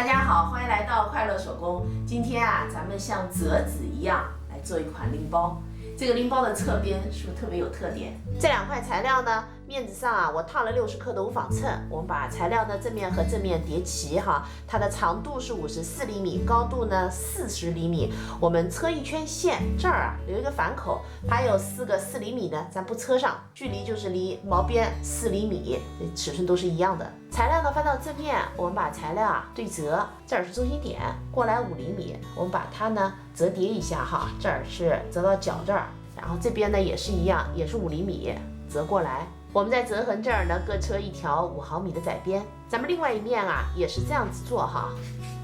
大家好，欢迎来到快乐手工。今天啊，咱们像折纸一样来做一款拎包。这个拎包的侧边是不是特别有特点？这两块材料呢，面子上啊，我套了60克的无纺衬。我们把材料呢正面和正面叠齐哈，它的长度是54厘米，高度呢40厘米。我们车一圈线，这儿啊留一个反口，还有4个4厘米呢，咱不车上，距离就是离毛边4厘米，尺寸都是一样的。材料呢翻到正面，我们把材料啊对折，这儿是中心点，过来5厘米，我们把它呢折叠一下哈，这儿是折到角这儿，然后这边呢也是一样，也是5厘米，折过来。我们在折痕这儿呢各车一条5毫米的窄边，咱们另外一面啊也是这样子做哈。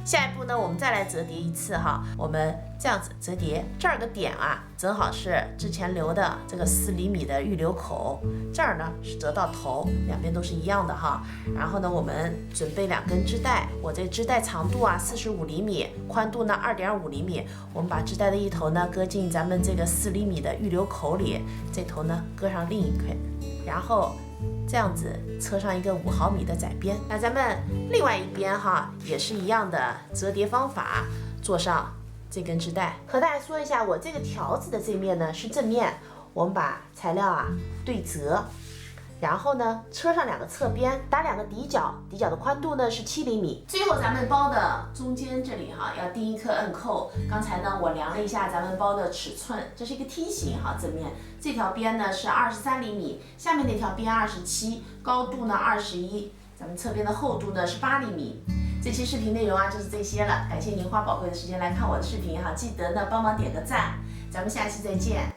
下一步呢，我们再来折叠一次哈，我们这样子折叠，这儿的点啊，正好是之前留的这个4厘米的预留口，这儿呢是折到头，两边都是一样的哈。然后呢，我们准备2根织带，我这织带长度啊45厘米，宽度呢2.5厘米，我们把织带的一头呢搁进咱们这个4厘米的预留口里，这头呢搁上另一根，然后这样子车上一个5毫米的窄边。那咱们另外一边哈，也是一样的折叠方法，做上这根织带。和大家说一下，我这个条子的这面呢是正面，我们把材料啊对折，然后呢车上2个侧边，打2个底角，底角的宽度呢是7厘米。最后咱们包的中间这里哈，要钉一颗摁扣。刚才呢我量了一下咱们包的尺寸，这是一个梯形哈，正面这条边呢是23厘米，下面那条边27，高度呢21，咱们侧边的厚度呢是8厘米。这期视频内容啊就是这些了，感谢您花宝贵的时间来看我的视频哈，记得呢帮忙点个赞，咱们下期再见。